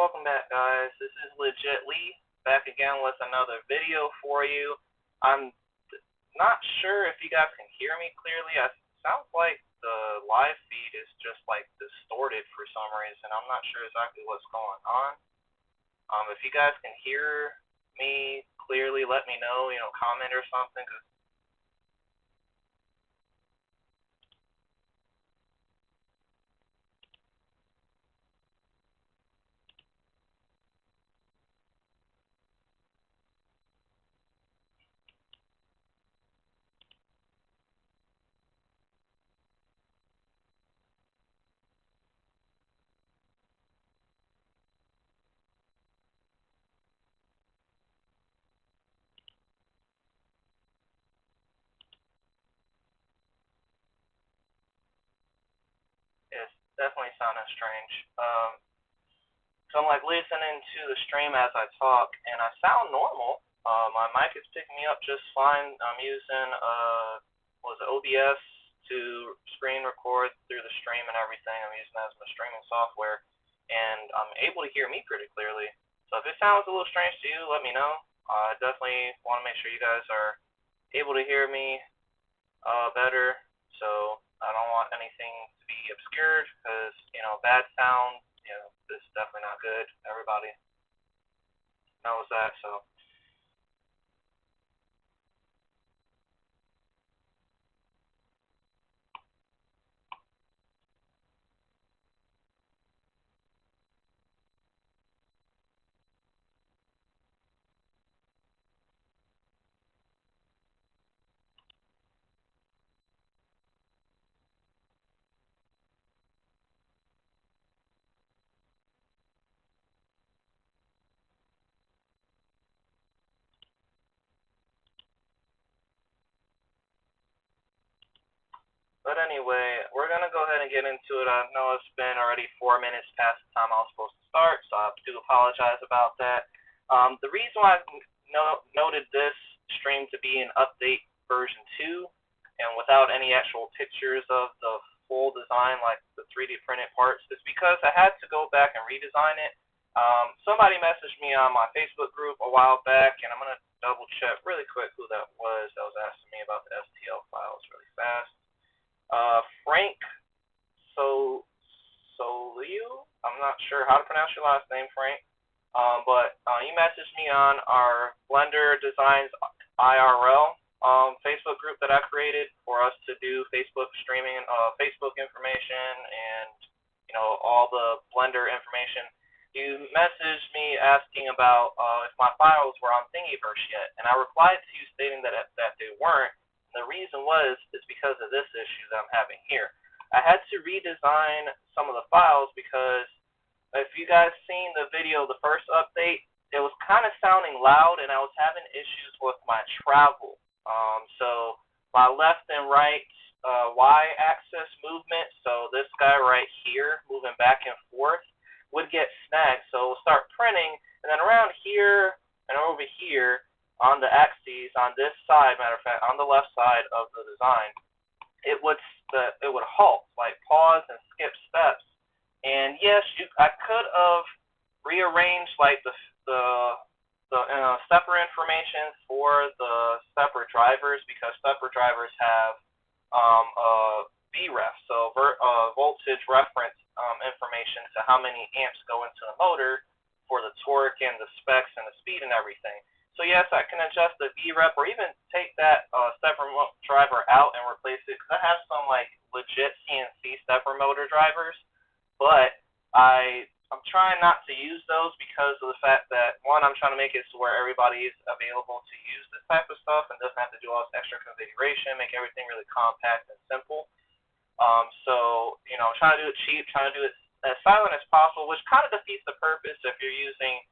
Welcome back, guys. This is Legit Lee, back again with another video for you. I'm not sure if you guys can hear me clearly. It sounds like the live feed is just like distorted for some reason. I'm not sure exactly what's going on. If you guys can hear me clearly, let me know, comment or something, 'cause it's definitely sounding strange. So I'm like listening to the stream as I talk, and I sound normal. My mic is picking me up just fine. I'm using OBS to screen record through the stream and everything. I'm using that as my streaming software, and I'm able to hear me pretty clearly. So if it sounds a little strange to you, let me know. I definitely want to make sure you guys are able to hear me better. So I don't want anything to be obscured because bad sound. This is definitely not good. Everybody knows that. So. But anyway, we're going to go ahead and get into it. I know it's been already 4 minutes past the time I was supposed to start, so I do apologize about that. The reason why I noted this stream to be an update version 2, and without any actual pictures of the full design, like the 3D printed parts, is because I had to go back and redesign it. Somebody messaged me on my Facebook group a while back, and I'm going to double check really quick who that was asking me about the STL files really fast. Frank Soliu, I'm not sure how to pronounce your last name, Frank, but you messaged me on our Blender Designs IRL Facebook group that I created for us to do Facebook streaming, Facebook information, and all the Blender information. You messaged me asking about if my files were on Thingiverse yet, and I replied to you stating that they weren't. The reason is because of this issue that I'm having here. I had to redesign some of the files because if you guys seen the video, the first update, it was kind of sounding loud, and I was having issues with my travel. So my left and right y-axis movement, so this guy right here moving back and forth, would get snagged. So it will start printing, and then around here and over here, on the axes, on this side, matter of fact, on the left side of the design, it would halt, like pause and skip steps. And yes, I could have rearranged like the stepper information for the stepper drivers, because stepper drivers have VREF, so voltage reference information to how many amps go into the motor for the torque and the specs and the speed and everything. So yes, I can adjust the VREF or even take that stepper driver out and replace it, because I have some like legit CNC stepper motor drivers, but I'm trying not to use those because of the fact that, one, I'm trying to make it so where everybody is available to use this type of stuff and doesn't have to do all this extra configuration, make everything really compact and simple. So trying to do it cheap, trying to do it as silent as possible, which kind of defeats the purpose if you're using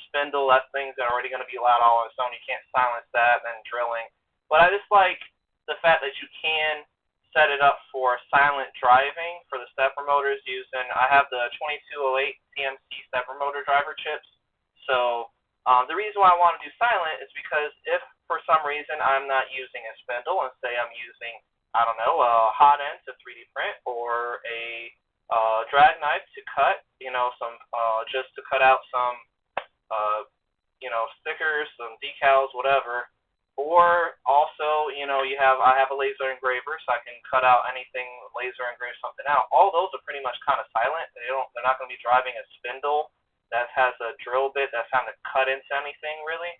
spindle. That's things that are already going to be loud all on its own. You can't silence that, and then drilling. But I just like the fact that you can set it up for silent driving for the stepper motors using, I have the 2208 CNC stepper motor driver chips. So the reason why I want to do silent is because if for some reason I'm not using a spindle, and say I'm using, I don't know, a hot end to 3D print, or a drag knife to cut, some just to cut out some stickers, some decals, whatever. Or also, I have a laser engraver, so I can cut out anything, laser engrave something out. All those are pretty much kind of silent. They're not going to be driving a spindle that has a drill bit that's having to cut into anything really.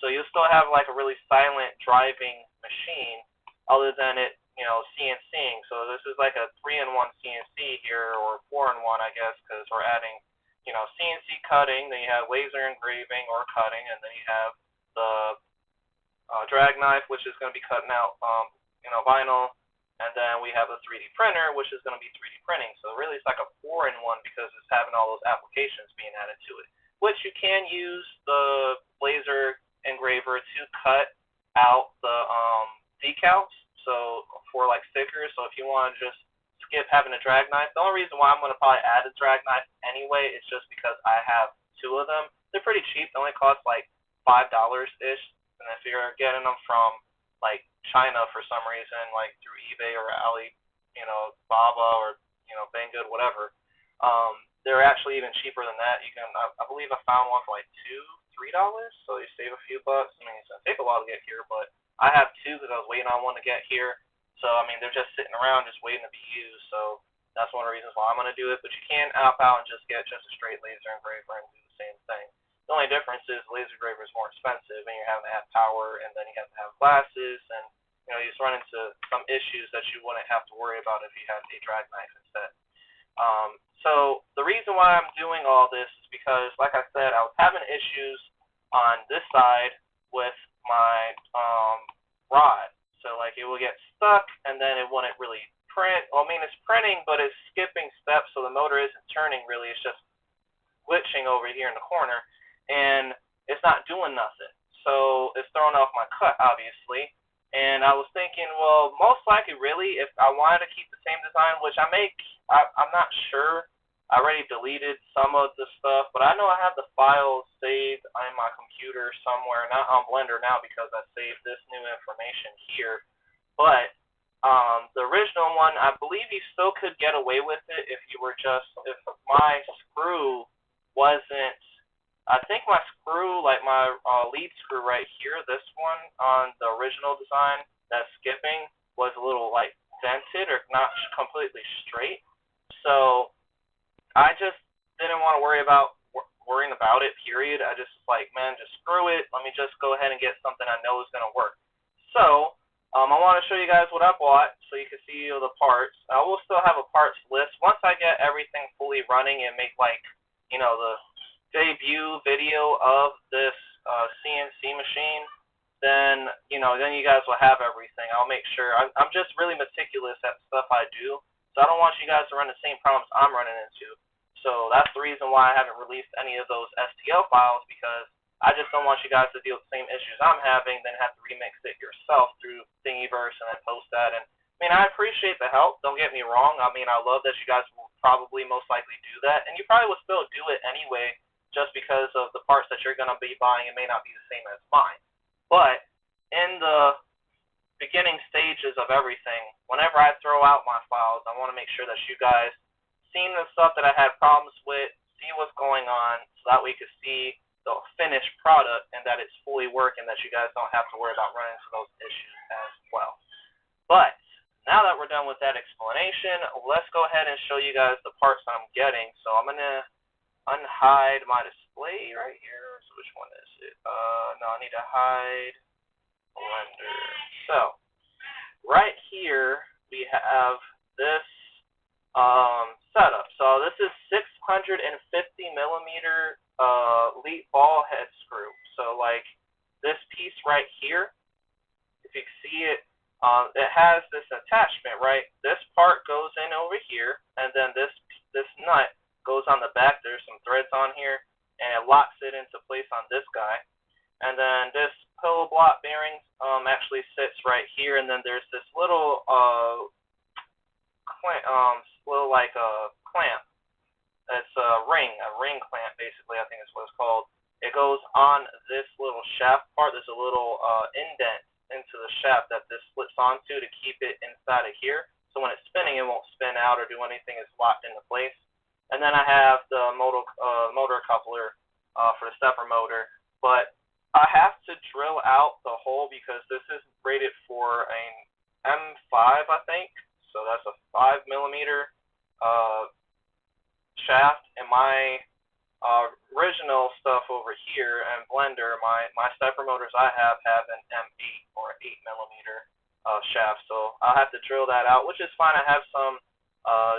So you'll still have like a really silent driving machine, other than it, CNCing. So this is like a 3-in-1 CNC here, or 4-in-1, I guess, because we're adding, CNC cutting. Then you have laser engraving or cutting, and then you have the drag knife, which is going to be cutting out, vinyl, and then we have a 3D printer, which is going to be 3D printing. So really, it's like a 4-in-1 because it's having all those applications being added to it. Which you can use the laser engraver to cut out the decals, so for like stickers. So if you want to just skip having a drag knife, the only reason why I'm going to probably add a drag knife anyway is just because I have 2 of them. They're pretty cheap. They only cost like $5-ish. And if you're getting them from like China for some reason, like through eBay or Baba or Banggood, whatever, they're actually even cheaper than that. You can, I believe, I found one for like $2-3, so you save a few bucks. I mean, it's gonna take a while to get here, but I have 2 because I was waiting on one to get here. So I mean, they're just sitting around, just waiting to be used. So that's one of the reasons why I'm gonna do it. But you can opt out and just get just a straight laser engraver and do the same thing. The only difference is the laser engraver is more expensive, and you're having to have power, and then you have to have glasses, and you just run into some issues that you wouldn't have to worry about if you had a drag knife instead. So the reason why I'm doing all this is because, like I said, I was having issues on this side with my rod. So like it would get stuck, and then it wouldn't really print. Well, I mean, it's printing, but it's skipping steps, so the motor isn't turning really. It's just glitching over here in the corner, and it's not doing nothing. So it's throwing off my cut, obviously. And I was thinking, well, most likely, really, if I wanted to keep the same design, which I'm not sure. I already deleted some of the stuff, but I know I have the files saved on my computer somewhere, not on Blender now because I saved this new information here. But the original one, I believe you still could get away with it if my screw wasn't. I think my screw, like my lead screw right here, this one on the original design, that skipping was a little like dented or not completely straight. So I just didn't want to worrying about it, period. I just like, man, just screw it. Let me just go ahead and get something I know is going to work. So I want to show you guys what I bought so you can see the parts. I will still have a parts list. Once I get everything fully running and make like, the debut video of this CNC machine, then you guys will have everything. I'll make sure. I'm just really meticulous at stuff I do, so I don't want you guys to run the same problems I'm running into. So that's the reason why I haven't released any of those STL files, because I just don't want you guys to deal with the same issues I'm having, then have to remix it yourself through Thingiverse and then post that. And I mean, I appreciate the help. Don't get me wrong. I mean, I love that you guys will probably most likely do that, and you probably will still do it anyway, just because of the parts that you're going to be buying. It may not be the same as mine. But in the beginning stages of everything, whenever I throw out my files, I want to make sure that you guys seen the stuff that I had problems with, see what's going on, so that we can see the finished product and that it's fully working, that you guys don't have to worry about running into those issues as well. But now that we're done with that explanation, let's go ahead and show you guys the parts I'm getting. So I'm going to unhide my display right here. So which one is it? No, I need to hide Blender. So right here we have this setup. So this is 650 millimeter lead ball head screw. So like this piece right here, if you can see it, it has this attachment, right? This part goes in over here, and then this nut goes on the back. There's some threads on here, and it locks it into place on this guy. And then this pillow block bearing actually sits right here, and then there's this little clamp. It's a ring clamp, basically, I think is what it's called. It goes on this little shaft part. There's a little indent into the shaft that this slips onto to keep it inside of here. So when it's spinning, it won't spin out or do anything, it's locked into place. And then I have the motor coupler for the stepper motor. But I have to drill out the hole because this is rated for an M5, I think. So that's a 5mm shaft. And my original stuff over here and blender, my stepper motors I have an M8 or 8mm shaft. So I'll have to drill that out, which is fine. I have some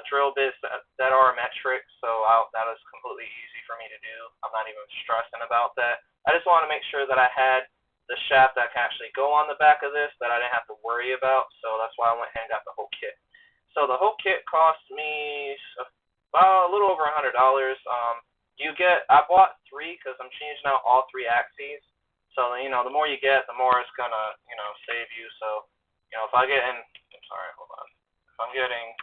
drill bits that are metric, so that is completely easy for me to do. I'm not even stressing about that. I just want to make sure that I had the shaft that can actually go on the back of this that I didn't have to worry about, so that's why I went ahead and got the whole kit. So the whole kit cost me about a little over $100. I bought 3 because I'm changing out all 3 axes. So, the more you get, the more it's going to, save you. So, if I get in, I'm sorry, hold on. If I'm getting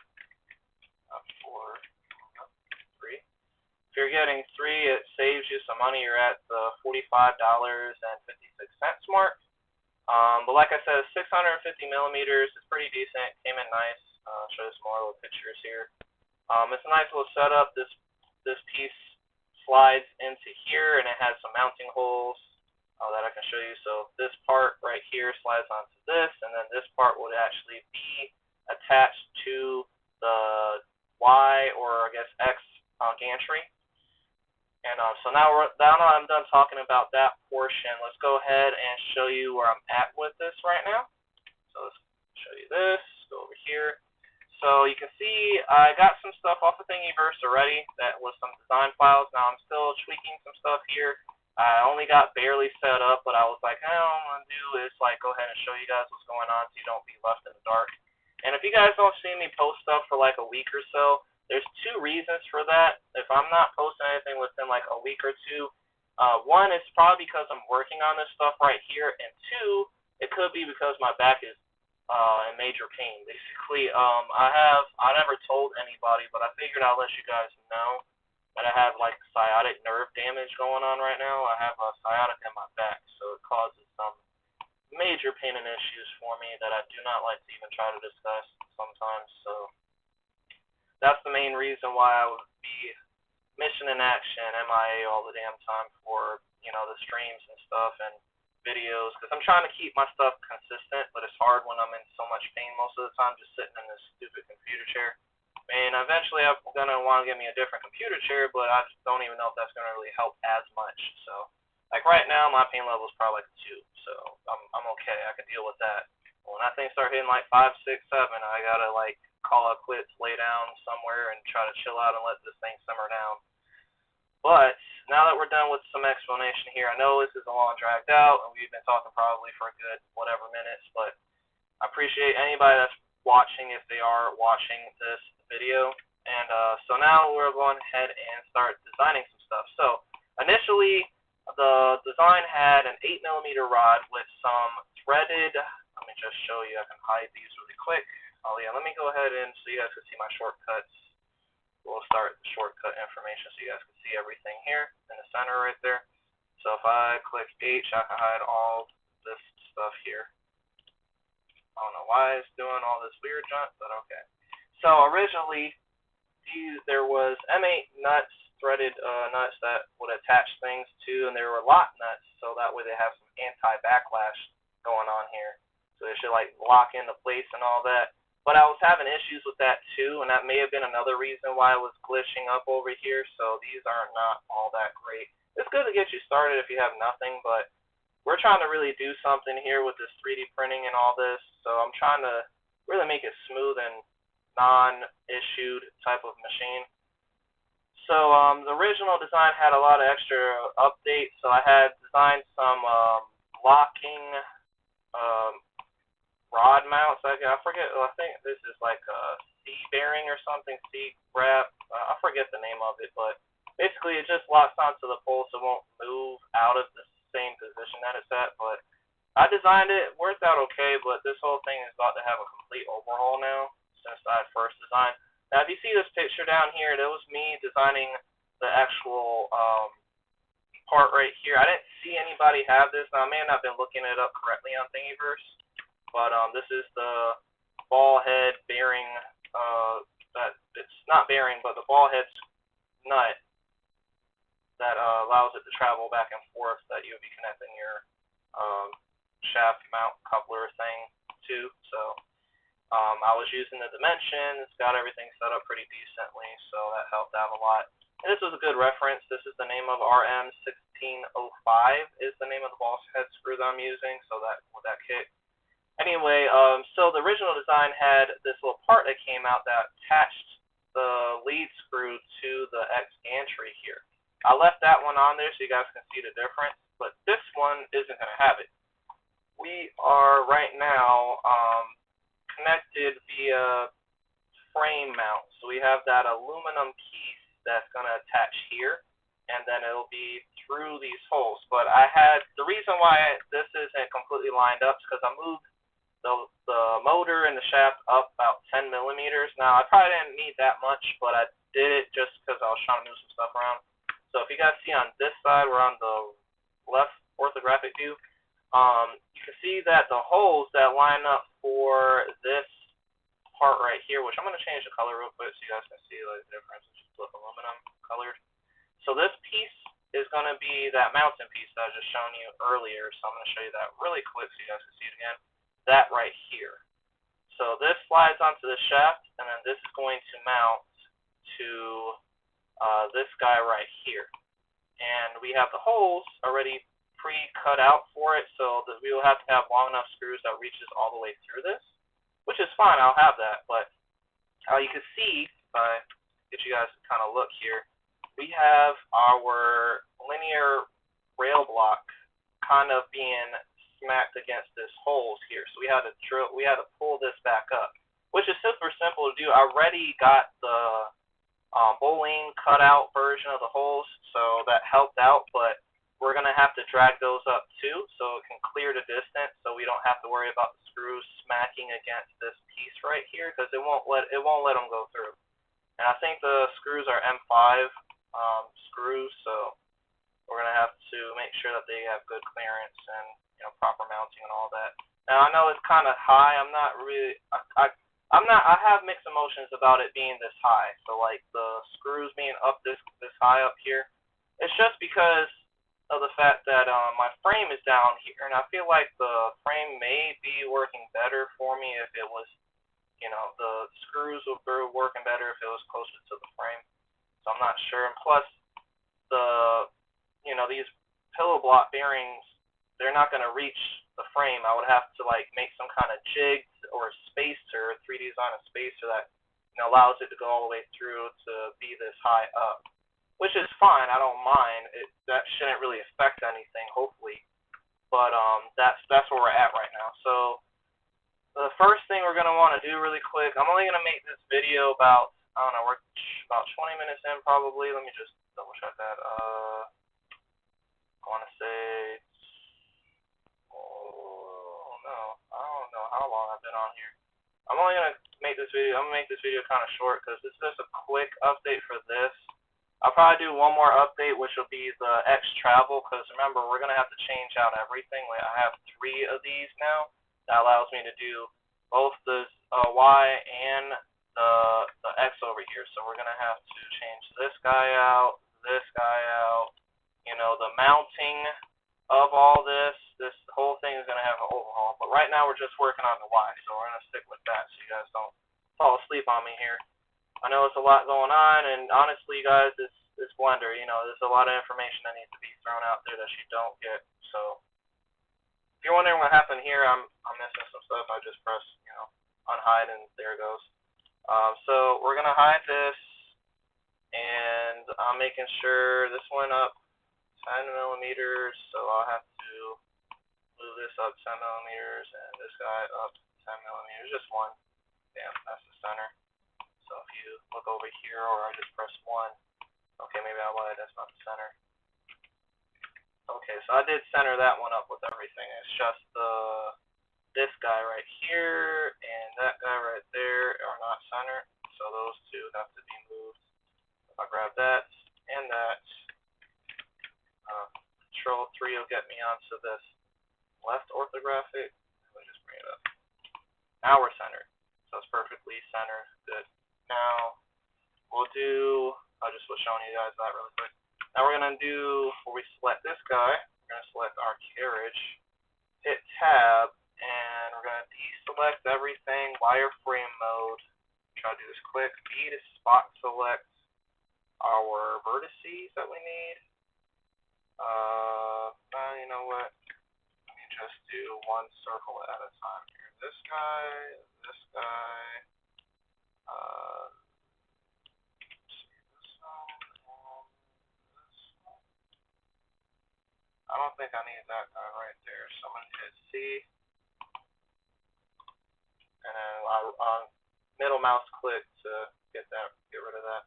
3. If you're getting 3, it saves you some money. You're at the $45.56 mark. But like I said, 650mm is pretty decent. Came in nice. I'll show you some more little pictures here. It's a nice little setup. This piece slides into here, and it has some mounting holes that I can show you. So this part right here slides onto this, and then this part would actually be attached to the Y or I guess X gantry. And so now I'm done talking about that portion. Let's go ahead and show you where I'm at with this right now. So let's show you this. Go over here. So you can see I got some stuff off of Thingiverse already. That was some design files. Now I'm still tweaking some stuff here. I only got barely set up, but I was like, all I'm going to do is go ahead and show you guys what's going on so you don't be left in the dark. And if you guys don't see me post stuff for a week or so, there's 2 reasons for that. If I'm not posting anything within a week or 2, one, it's probably because I'm working on this stuff right here, and 2, it could be because my back is in major pain. Basically, I never told anybody, but I figured I'll let you guys know that I have sciatic nerve damage going on right now. I have a sciatic in my back, so it causes some major pain and issues for me that I do not like to even try to discuss sometimes. So that's the main reason why I would be missing in action, MIA all the damn time for the streams and stuff and videos, because I'm trying to keep my stuff consistent, but it's hard when I'm in so much pain most of the time just sitting in this stupid computer chair. And eventually I'm going to want to get me a different computer chair, but I just don't even know if that's going to really help as much. So right now my pain level is probably 2, so I'm okay. I can deal with that. When that thing start hitting 5, 6, 7, I gotta call it quits, lay down somewhere, and try to chill out and let this thing simmer down. But now that we're done with some explanation here, I know this is a long dragged out, and we've been talking probably for a good whatever minutes, but I appreciate anybody that's watching if they are watching this video. And so now we're going ahead and start designing some stuff. So initially, the design had an 8mm rod with some threaded. Let me just show you. I can hide these really quick. Oh yeah, let me go ahead and so you guys can see my shortcuts. We'll start the shortcut information so you guys can see everything here in the center right there. So if I click H, I can hide all this stuff here. I don't know why it's doing all this weird junk, but okay. So originally, there was M8 nuts, threaded nuts that would attach things to, and there were lock nuts, so that way they have some anti-backlash going on here. So they should lock into place and all that. But I was having issues with that too, and that may have been another reason why it was glitching up over here. So these are not all that great. It's good to get you started if you have nothing, but we're trying to really do something here with this 3D printing and all this. So I'm trying to really make it smooth and non-issued type of machine. So the original design had a lot of extra updates. So I had designed some locking rod mounts. I forget. I think this is a C bearing or something. C wrap. I forget the name of it, but basically it just locks onto the pole so it won't move out of the same position that it's at. But I designed it. Worked out okay, but this whole thing is about to have a complete overhaul now since I first designed. Now, if you see this picture down here, that was me designing the actual part right here. I didn't see anybody have this. Now, I may not have been looking it up correctly on Thingiverse, but this is the ball head bearing that it's not bearing, but the ball head's nut that allows it to travel back and forth that you'll be connecting your shaft mount coupler thing to. So I was using the dimensions, got everything set up pretty decently, so that helped out a lot. And this was a good reference. This is the name of RM1605 is the name of the ball head screw that I'm using, so that with that kit. Anyway, so the original design had this little part that came out that attached the lead screw to the X gantry here. I left that one on there so you guys can see the difference, but this one isn't going to have it. We are right now connected via frame mount. So we have that aluminum piece that's going to attach here, and then it'll be through these holes. But the reason why this isn't completely lined up is because I moved the motor and the shaft up about 10 millimeters. Now, I probably didn't need that much, but I did it just because I was trying to move some stuff around. So if you guys see on this side, we're on the left orthographic view, you can see that the holes that line up for this part right here, which I'm going to change the color real quick so you guys can see like the difference. Just flip aluminum colored. So this piece is going to be that mounting piece that I was just showing you earlier. So I'm going to show you that really quick so you guys can see it again. That right here. So this slides onto the shaft, and then this is going to mount to this guy right here. And we have the holes already pre-cut out for it, so that we will have to have long enough screws that reaches all the way through this, which is fine. I'll have that. But you can see, if I get you guys to kind of look here, we have our linear rail block kind of being smacked against this holes here. So we had to pull this back up, which is super simple to do. I already got the bowling cutout version of the holes, so that helped out, but we're going to have to drag those up too so it can clear the distance so we don't have to worry about the screws smacking against this piece right here because it won't let them go through. And I think the screws are M5 screws, so we're going to have to make sure that they have good clearance and proper mounting and all that. Now I know it's kind of high. I'm not really I have mixed emotions about it being this high. So like the screws being up this high up here, it's just because of the fact that my frame is down here, and I feel like the frame may be working better for me if it was, the screws would be working better if it was closer to the frame. So I'm not sure. And plus, these pillow block bearings, they're not going to reach the frame. I would have to make some kind of jig or spacer, 3D design a spacer that allows it to go all the way through to be this high up. Which is fine, I don't mind. That shouldn't really affect anything, hopefully. But that's where we're at right now. So the first thing we're gonna want to do really quick, I'm only gonna make this video about, I don't know, we're about 20 minutes in probably. Let me just double check that. I want to say, I don't know how long I've been on here. I'm only gonna make this video. I'm gonna make this video kind of short because this is just a quick update for this. I'll probably do one more update, which will be the X travel, because remember, we're going to have to change out everything. I have 3 of these now. That allows me to do both the Y and the X over here. So we're going to have to change this guy out, the mounting of all this. This whole thing is going to have an overhaul. But right now, we're just working on the Y, so we're going to stick with that so you guys don't fall asleep on me here. I know it's a lot going on, and honestly, guys, this Blender, there's a lot of information that needs to be thrown out there that you don't get. So, if you're wondering what happened here, I'm missing some stuff. I just press, unhide, and there it goes. So we're gonna hide this, and I'm making sure this went up 10 millimeters. So I'll have to move this up 10 millimeters, and this guy up 10 millimeters, just one. Damn, that's the center. So if you look over here, or I just press 1, okay, maybe I lied, that's not the center. Okay, so I did center that one up with everything. It's just this guy right here and that guy right there are not centered, so those two have to be moved. If I grab that and that, Control 3 will get me onto this left orthographic. Let me just bring it up. Now we're centered, so it's perfectly centered. Good. Now, I just was showing you guys that really quick. Now we're going to do, where we select this guy, we're going to select our carriage, hit tab, and we're going to deselect everything, wireframe mode. Try to do this quick. B to spot select our vertices that we need. You know what? Let me just do one circle at a time here. This guy, this guy, this one, and this one. I don't think I need that guy right there. So I'm going to hit C, and then middle mouse click to get rid of that.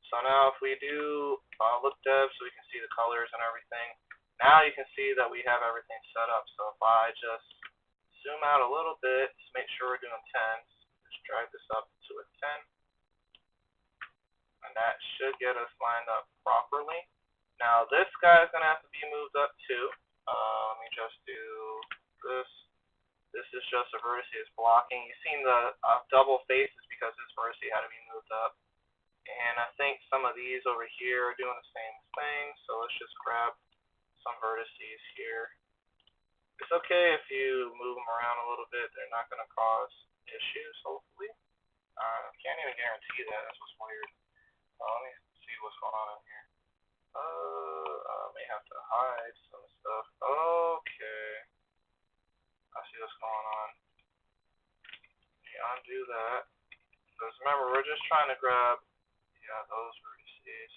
So now if we do look dev so we can see the colors and everything, now you can see that we have everything set up. So if I just zoom out a little bit, just make sure we're doing 10s, just drag this up to a 10, and that should get us lined up properly. Now this guy is going to have to be moved up too. Let me just do this. This is just a vertice blocking. You've seen the double faces because this vertice had to be moved up. And I think some of these over here are doing the same thing, so let's just grab some vertices here. It's okay if you move them around a little bit. They're not going to cause issues, hopefully. I can't even guarantee that. That's what's weird. Let me see what's going on in here. I may have to hide some stuff. Okay. I see what's going on. Undo that. Because remember, we're just trying to grab those vertices.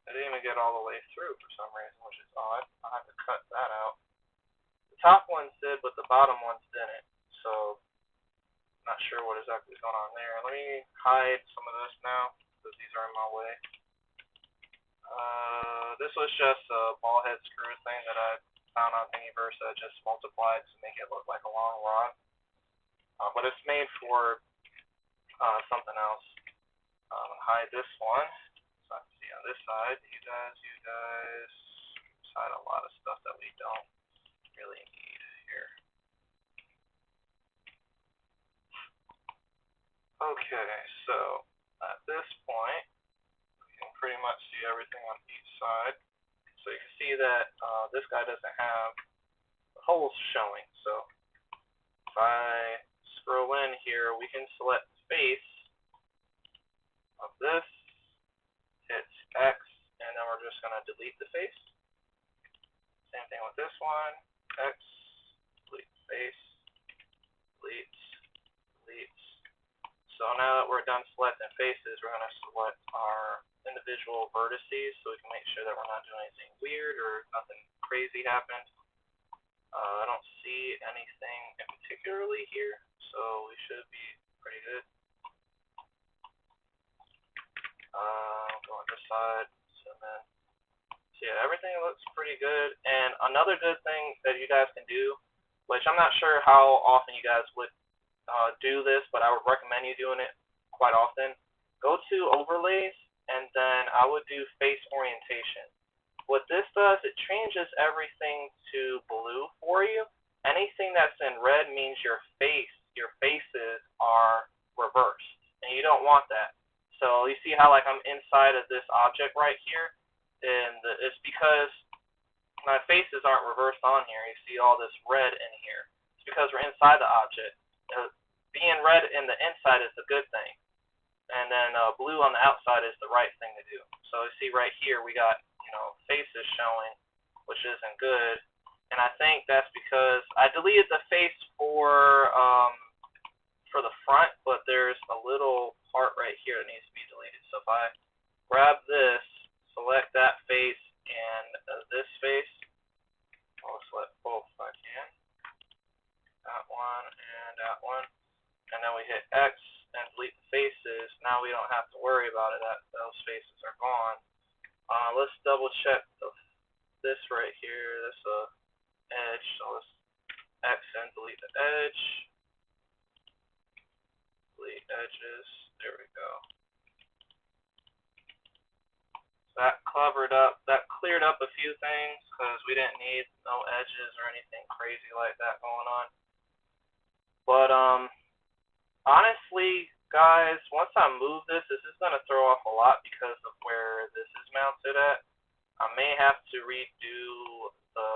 I didn't even get all the way through for some reason, which is odd. I'll have to cut that out. The top ones did, but the bottom ones didn't. So, not sure what exactly is going on there. Let me hide some of this now, because these are in my way. This was just a ball head screw thing that I found on Thingiverse that just multiplied to make it look like a long rod. But it's made for something else. Hide this one. So I can see on this side, you guys hide a lot of stuff that we don't really need here. Okay, so at this point, we can pretty much see everything on each side. So you can see that this guy doesn't have the holes showing. So if I scroll in here, we can select face of this, hit X, and then we're just going to delete the face. Same thing with this one, X, delete the face, delete. So now that we're done selecting faces, we're going to select our individual vertices so we can make sure that we're not doing anything weird or nothing crazy happened. I don't see anything in particularly here, so we should be pretty good. Go on this side, zoom in. So yeah, everything looks pretty good. And another good thing that you guys can do, which I'm not sure how often you guys would do this, but I would recommend you doing it quite often. Go to overlays, and then I would do face orientation. What this does, it changes everything to blue for you. Anything that's in red means your faces are reversed, and you don't want that. So you see how like I'm inside of this object right here, and it's because my faces aren't reversed on here. You see all this red in here. It's because we're inside the object. Being red in the inside is the good thing, and then blue on the outside is the right thing to do. So you see right here we got faces showing, which isn't good, and I think that's because I deleted the face for the front, but there's a little part right here that needs to be deleted. So if I grab this, select that face and this face, I'll select both if I can, that one and that one. And then we hit X and delete the faces. Now we don't have to worry about it. Those faces are gone. Let's double check this right here. This edge. So let's X and delete the edge. Delete edges. There we go. So that cleared up a few things because we didn't need no edges or anything crazy like that going on. But honestly, guys, once I move this, this is going to throw off a lot because of where this is mounted at. I may have to redo the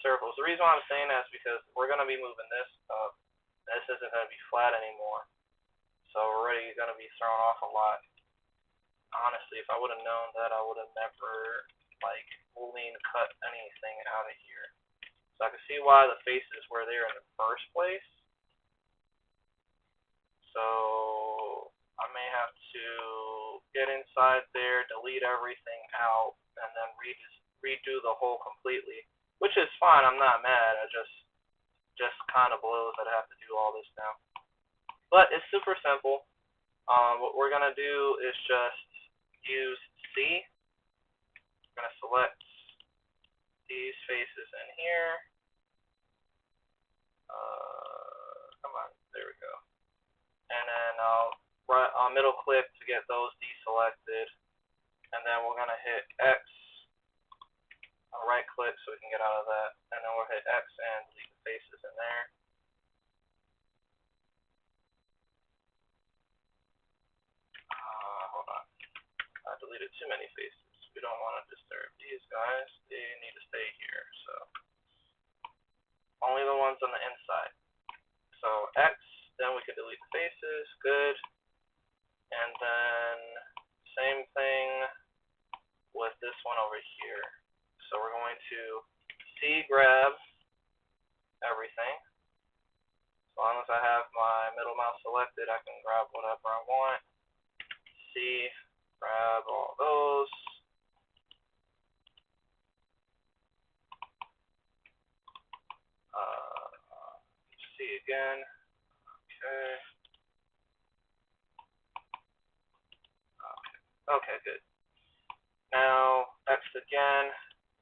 circles. The reason why I'm saying that is because we're going to be moving this up. This isn't going to be flat anymore. So we're already going to be thrown off a lot. Honestly, if I would have known that, I would have never, like, boolean cut anything out of here. So I can see why the faces were there in the first place. So I may have to get inside there, delete everything out, and then redo the whole completely, which is fine. I'm not mad. I just kind of blows that I have to do all this now. But it's super simple. What we're going to do is just use C. We're going to select these faces in here. Come on, there we go. And then I'll middle click to get those deselected. And then we're going to hit X. I'll right click so we can get out of that. And then we'll hit X and delete the faces in there. Hold on. I deleted too many faces. We don't want to disturb these guys. They need to stay here. So only the ones on the inside. So X, then we can delete the faces. Good. And then same thing with this one over here. So we're going to C grab everything. As long as I have my middle mouse selected, I can grab whatever I want. C, grab all those. C again. Okay. Okay, good. Now, X again.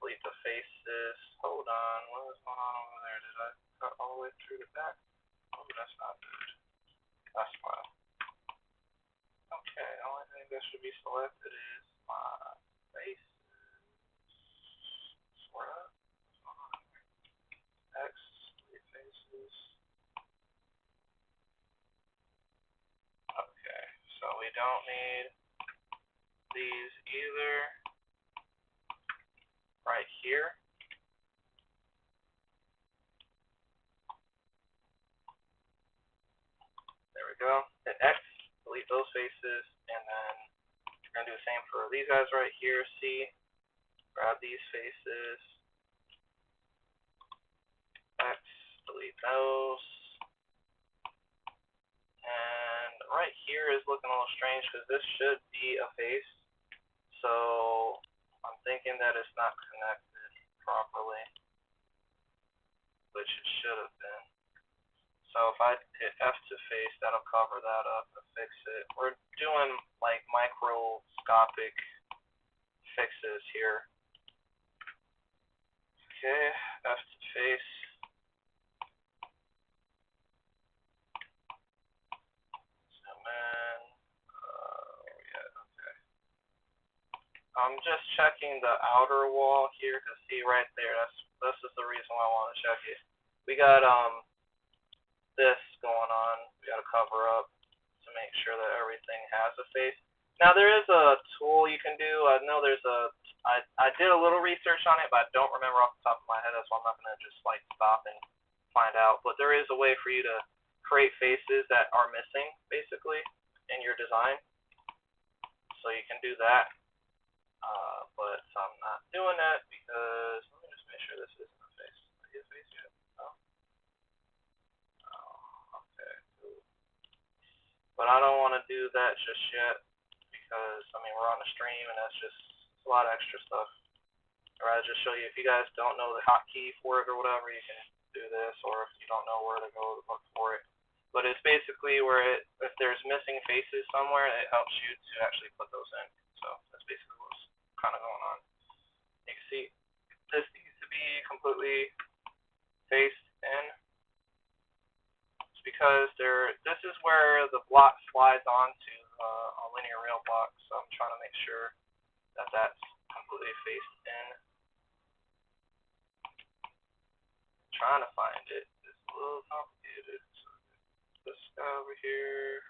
Delete the faces. Hold on. What was going on over there? Did I cut all the way through the back? Oh, that's not good. That's fine. Okay, the only thing that should be selected is my face. Sort of. X, delete faces. Okay, so we don't need these either. Right here. There we go. Hit X, delete those faces, and then we're going to do the same for these guys right here. C, grab these faces. X, delete those. And right here is looking a little strange because this should be a face. So I'm thinking that it's not connected properly, which it should have been. So if I hit F to face, that'll cover that up and fix it. We're doing like microscopic fixes here. Okay, F to face. Zoom in. Where we at? Okay. I'm just checking the outer wall here to see right there. This is the reason why I want to check it. We got this going on. We got to cover up to make sure that everything has a face. Now there is a tool you can do. I know there's I did a little research on it, but I don't remember off the top of my head. That's why I'm not gonna just like stop and find out. But there is a way for you to create faces that are missing basically in your design. So you can do that. But I'm not doing that because let me just make sure this isn't a face. Is it a face yet? No. Oh, okay, cool. But I don't want to do that just yet because I mean we're on a stream and that's just a lot of extra stuff. I'd rather just show you if you guys don't know the hotkey for it or whatever, you can do this, or if you don't know where to go to look for it. But it's basically where if there's missing faces somewhere, it helps you to actually put those in. So that's basically what's kind of going on. You can see this needs to be completely faced in. It's because this is where the block slides onto a linear rail block, so I'm trying to make sure that that's completely faced in. I'm trying to find it. It's a little complicated. So this guy over here.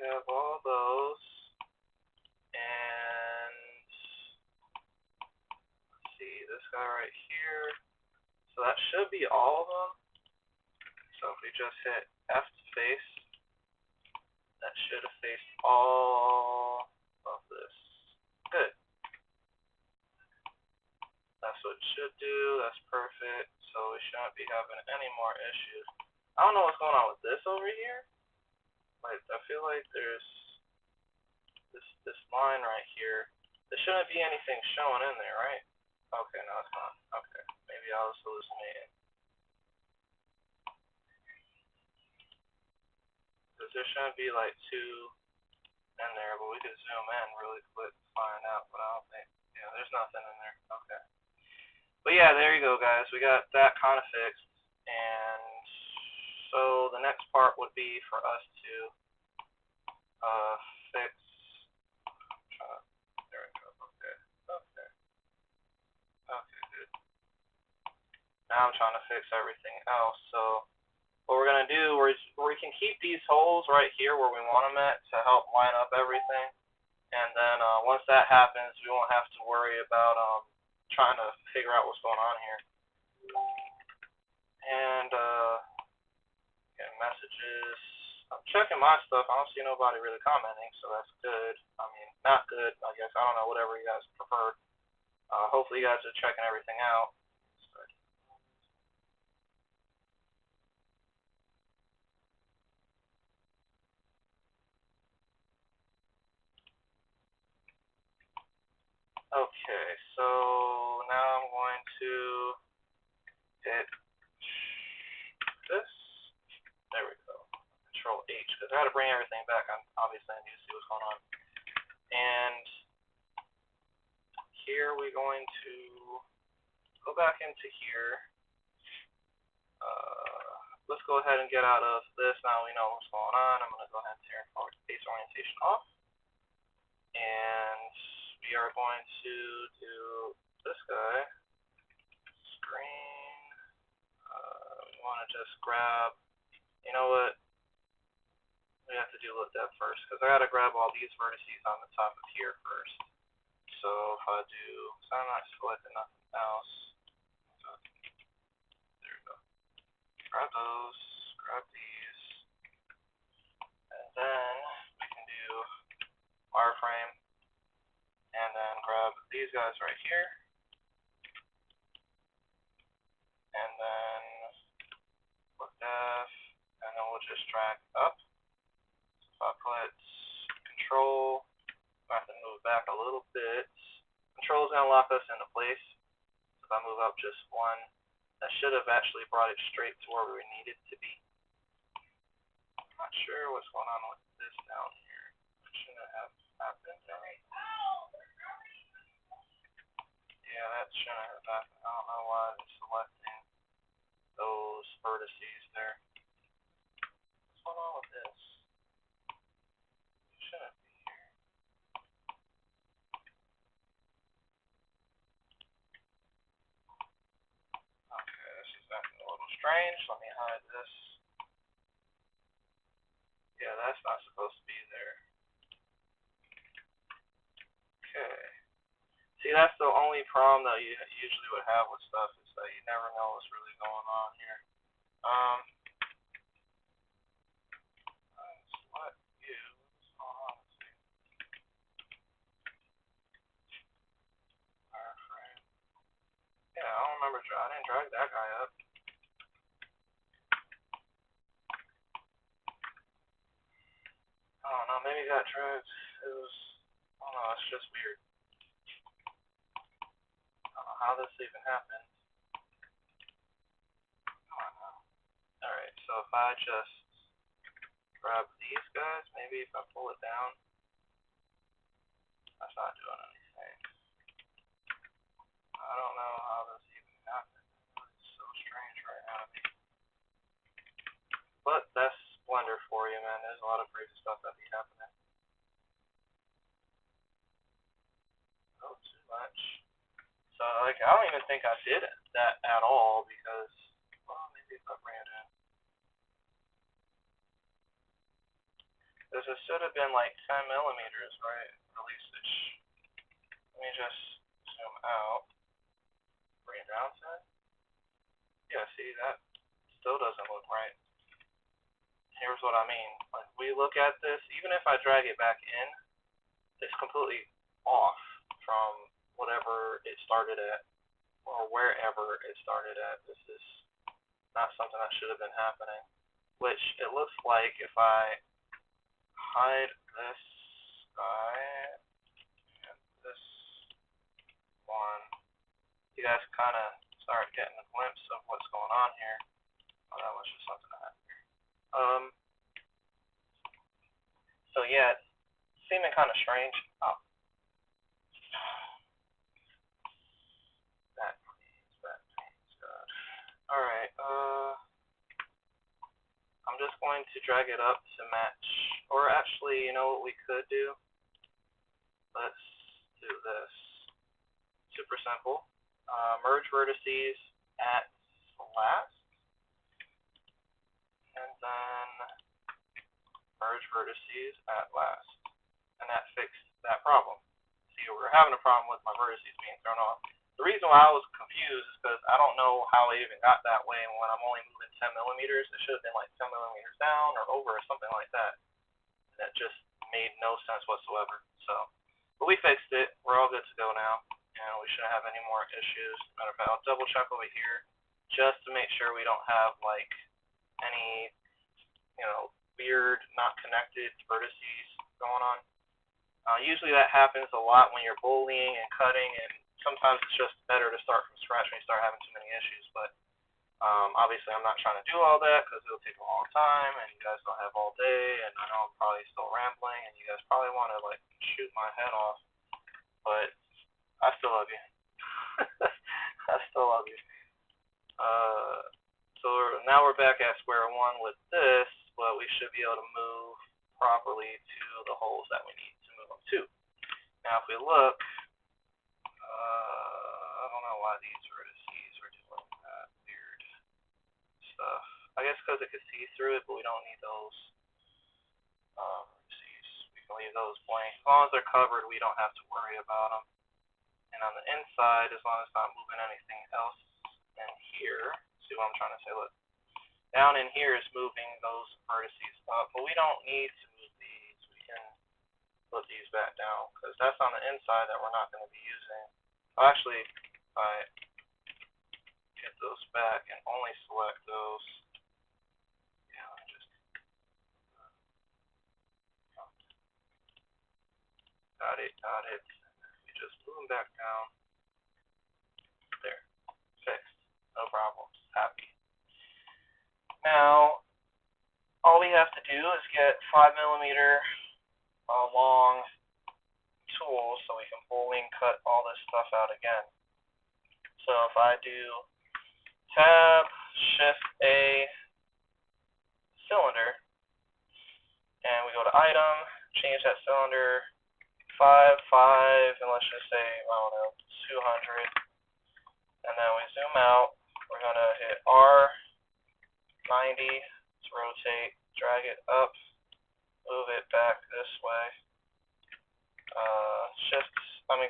have all those. And let's see, this guy right here. So that should be all of them. So if we just hit F to face, that should have faced all of this. Good. That's what it should do. That's perfect. So we shouldn't be having any more issues. I don't know what's going on with this over here. Like, I feel like there's this line right here. There shouldn't be anything showing in there, right? Okay, no, it's not. Okay, maybe I was hallucinating. Because there shouldn't be like two in there, but we could zoom in really quick to find out. But I don't think, yeah, there's nothing in there. Okay. But yeah, there you go, guys. We got that kind of fixed. And so the next part would be for us to fix. There we go. Okay. Okay, good. Now I'm trying to fix everything else. So what we're going to do is we can keep these holes right here where we want them at to help line up everything. And then once that happens, we won't have to worry about trying to figure out what's going on here. And getting messages. I'm checking my stuff. I don't see nobody really commenting, so that's good. I mean, not good, I guess. I don't know, whatever you guys prefer. Hopefully you guys are checking everything out. Okay, so now I'm going to hit this. There we go. Control H, because I had to bring everything back. Obviously I need to see what's going on. And here we're going to go back into here. Let's go ahead and get out of this. Now we know what's going on. I'm going to go ahead and turn forward face orientation off. And we are going to do this guy. Screen. We want to just grab, you know what? We have to do look depth first, because I got to grab all these vertices on the top of here first. So if I do, so I'm not selecting nothing else. So, there we go. Grab those, grab these, and then we can do wireframe, and then grab these guys right here, and then look depth, and then we'll just drag up. So if I put control, I have to move back a little bit. Control is going to lock us into place. So if I move up just one, that should have actually brought it straight to where we need it to be. I'm not sure what's going on with this down here. It shouldn't have happened. Yeah, that shouldn't have happened. I don't know why it's selecting those vertices there. What's going on with this? It shouldn't be here. Okay, this is acting a little strange. Let me hide this. Yeah, that's not supposed to be there. Okay. See, that's the only problem that you usually would have with stuff, is that you never know what's really going on here. What you? What's going on with you? Wireframe. Yeah, I don't remember. I didn't drag that guy up. I don't know. Maybe that dragged. It was. I don't know. It's just weird. I don't know how this even happened. Alright, so if I just grab these guys, maybe if I pull it down, that's not doing anything. I don't know how this even happened. It's so strange right now to me. But that's Blender for you, man. There's a lot of crazy stuff that be happening. Oh, too much. So, like, I don't even think I did that at all, because, well, maybe if I bring it in. Because it should have been like 10 millimeters, right? Releasage. Let me just zoom out. Bring it down to it. Yeah, see, that still doesn't look right. Here's what I mean. Like, we look at this, even if I drag it back in, it's completely off from whatever it started at, or wherever it started at. This is not something that should have been happening. Which it looks like if I hide this guy and this one, you guys kind of start getting a glimpse of what's going on here. Oh, that was just something I had here. So yeah, it's seeming kind of strange. Oh. That pains God. Alright, I'm just going to drag it up to match, or actually, you know what we could do? Let's do this. Super simple. Merge vertices at last, and then merge vertices at last, and that fixed that problem. See, we were having a problem with my vertices being thrown off. The reason why I was confused is because I don't know how it even got that way when I'm only moving 10 millimeters. It should have been like 10 millimeters down or over or something like that. That just made no sense whatsoever. So, but we fixed it. We're all good to go now, and we shouldn't have any more issues. Matter of fact, I'll double check over here just to make sure we don't have like any, weird, not connected vertices going on. Usually that happens a lot when you're bullying and cutting, and sometimes it's just better to start from scratch when you start having too many issues. But obviously I'm not trying to do all that because it'll take a long time, and you guys don't have all day, and I know I'm probably still rambling, and you guys probably want to like shoot my head off, but I still love you. I still love you. So now we're back at square one with this, but we should be able to move properly to the holes that we need to move them to. Now if we look, I don't know why these vertices are doing that weird stuff. I guess because it could see through it, but we don't need those vertices. We can leave those blank. As long as they're covered, we don't have to worry about them. And on the inside, as long as it's not moving anything else in here, see what I'm trying to say? Look, down in here is moving those vertices up, but we don't need to move these. We can put these back down because that's on the inside that we're not going to be using. Actually, if I get those back and only select those, yeah, let me just got it. We just move them back down. There, fixed, no problems. Happy. Now, all we have to do is get 5 millimeter long tools so we can bowling cut all this stuff out again. So if I do tab, shift A, cylinder, and we go to item, change that cylinder, 5, and let's just say, I don't know, 200, and then we zoom out, we're going to hit R90 to rotate, drag it up, move it back this way,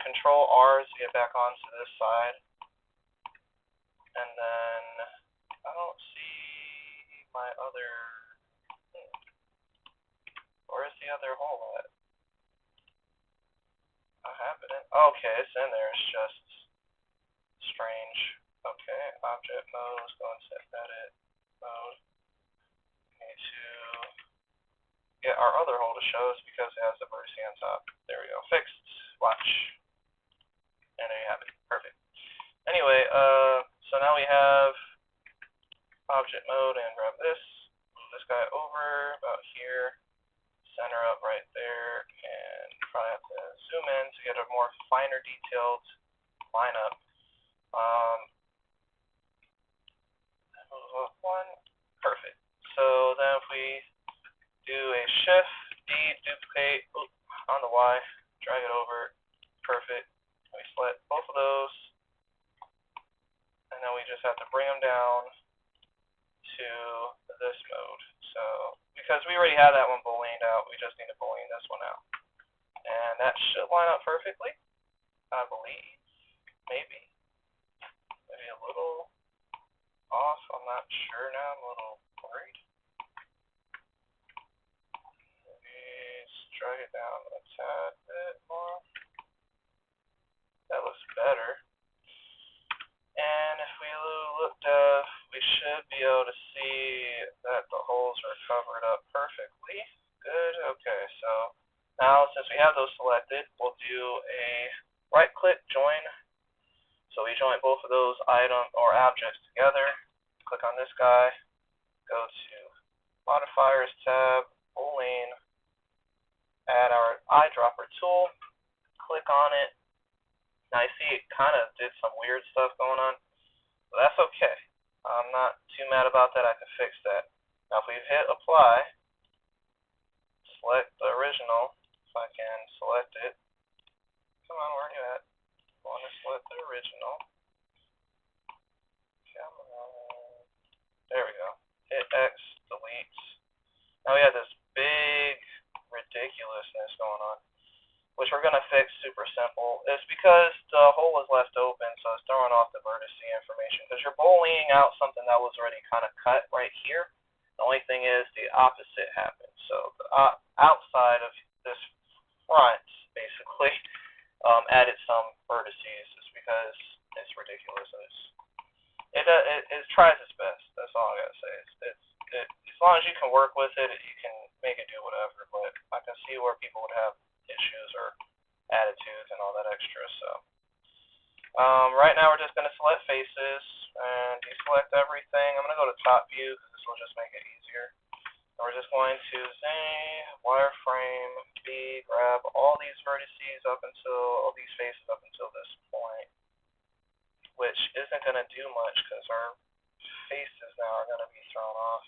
Control R to get back onto this side, and then I don't see my other, where's the other hole at? I have it in, okay, it's in there, it's just strange. Okay, object mode, let's go into edit mode. We need to get our other hole to show us because it has the vertex on top. There we go, fixed. Watch. And there you have it. Perfect. Anyway, so now we have object mode and grab this. Move this guy over about here. Center up right there. And probably have to zoom in to get a more finer detailed lineup. Move up one. Perfect. So then if we do a shift, D, duplicate, on the Y, drag it over, perfect. We select both of those, and then we just have to bring them down to this mode. So, because we already have that one booleaned out, we we just need to boolean this one out. And that should line up perfectly, I believe. Maybe a little off, I'm not sure now, I'm a little worried. Maybe drag it down a tad bit more. That looks better. And if we look we should be able to see that the holes are covered up perfectly. Good, okay, so now since we have those selected, we'll do a right click join. So we join both of those item or objects together. Click on this guy, go to modifiers tab, boolean, add our eyedropper tool, click on it. Now you see it kind of did some weird stuff going on, but that's okay. I'm not too mad about that, I can fix that. Now if we hit apply, select the original, if I can select it. Come on, where are you at? I want to select the original. Come on. There we go. Hit X, delete. Now we have this big ridiculousness going on, which we're going to fix super simple. It's because the hole is left open, so it's throwing off the vertex information. Because you're booleaning out something that was already kind of cut right here. The only thing is the opposite happens. So the outside of this front, basically, added some vertices just because it's ridiculous. It tries its best. That's all I gotta say. As long as you can work with it, you can make it do whatever. But I can see where people would have issues or attitudes and all that extra. So right now we're just gonna select faces and deselect everything. I'm gonna go to top view because this will just make it easier. And we're just going to wireframe B, grab all these vertices up until all these faces up until this point, which isn't going to do much because our faces now are going to be thrown off.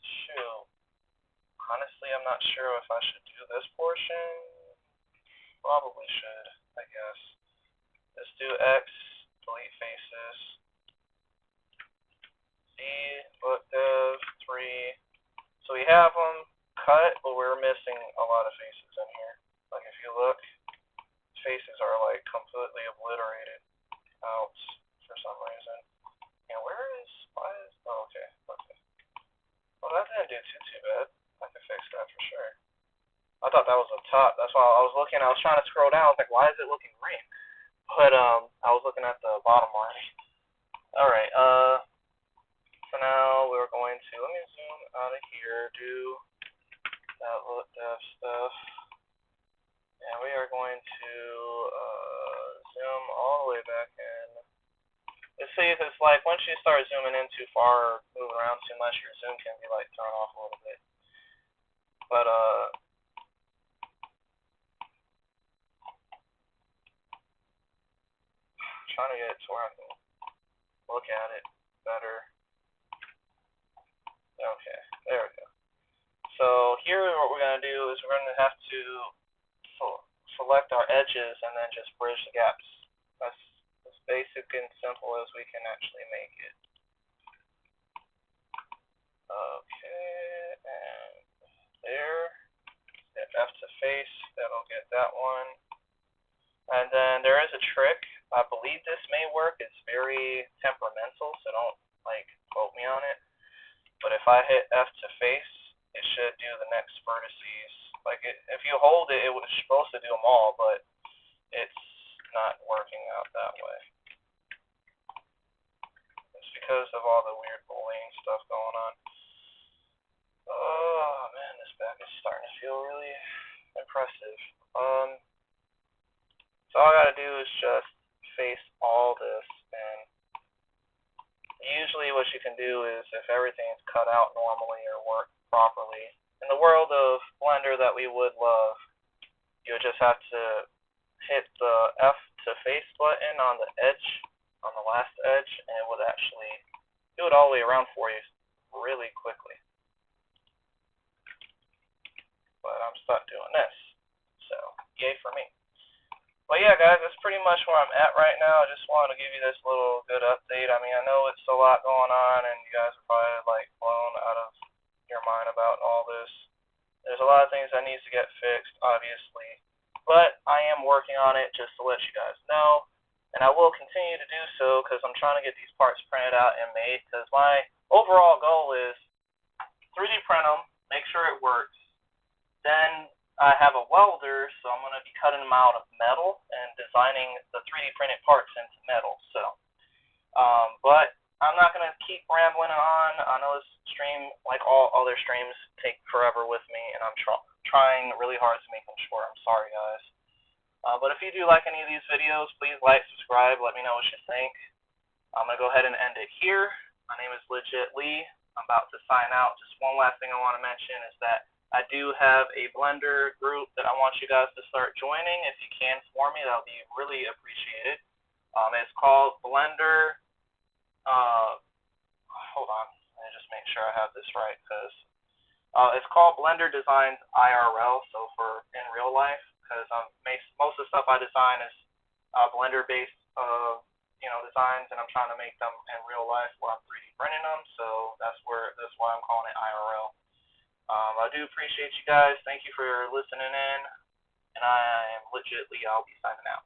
Shoot. Honestly, I'm not sure if I should do this portion. Probably should, I guess. Let's do X, delete faces. Z, book dev, 3. So we have them cut, but we're missing a lot of faces in here. Like if you look, faces are like completely obliterated out for some reason. And okay. Well, that didn't do too bad. I can fix that for sure. I thought that was up top. That's why I was looking. I was trying to scroll down. I was like, why is it looking green? But I was looking at the bottom line. All right. So now we're going to, let me zoom out of here, do that look dev stuff, and we are going to zoom all the way back in. Let's see if it's like, once you start zooming in too far or moving around too much, your zoom can be like thrown off a little bit. But trying to get it to where I can look at it better. Okay, there we go. So here what we're going to do is we're going to have to select our edges and then just bridge the gaps. That's as basic and simple as we can actually make it. Okay, and there. Hit F to face, that'll get that one. And then there is a trick. I believe this may work. It's very temperamental, so don't like quote me on it. But if I hit F to face, it should do the next vertices. Like if you hold it, it was supposed to do them all, but it's not working out that way. It's because of all the weird bullying stuff going on. Oh man, this back is starting to feel really impressive. So all I gotta do is just face all this, and usually what you can do is if everything's cut out normally or work properly, in the world of Blender that we would love, you would just have to hit the F to face button on the edge, on the last edge, and it would actually do it all the way around for you really quickly. But I'm stuck doing this, so yay for me. But yeah, guys, that's pretty much where I'm at right now. I just wanted to give you this little good update. I mean, I know it's a lot going on, and you guys are probably like blown out of your mind. trying to get these parts printed out and made, because my overall goal is 3D print them, make sure it works. Then I have a welder, so I'm going to be cutting them out of metal and designing the 3D printed parts into metal. So, but I'm not going to keep rambling on. I know this stream, like all other streams, take forever with me, and I'm trying really hard to make them short. I'm sorry, guys. But if you do like any of these videos, please like, subscribe, let me know what you think. I'm going to go ahead and end it here. My name is Legit Lee. I'm about to sign out. Just one last thing I want to mention is that I do have a Blender group that I want you guys to start joining. If you can for me, that would be really appreciated. It's called Blender. Hold on. Let me just make sure I have this right, because it's called Blender Designs IRL, so for in real life, because most of the stuff I design is Blender-based, designs, and I'm trying to make them in real life where I'm 3D printing them. So that's why I'm calling it IRL. I do appreciate you guys. Thank you for listening in, and I am Legit Lee. I'll be signing out.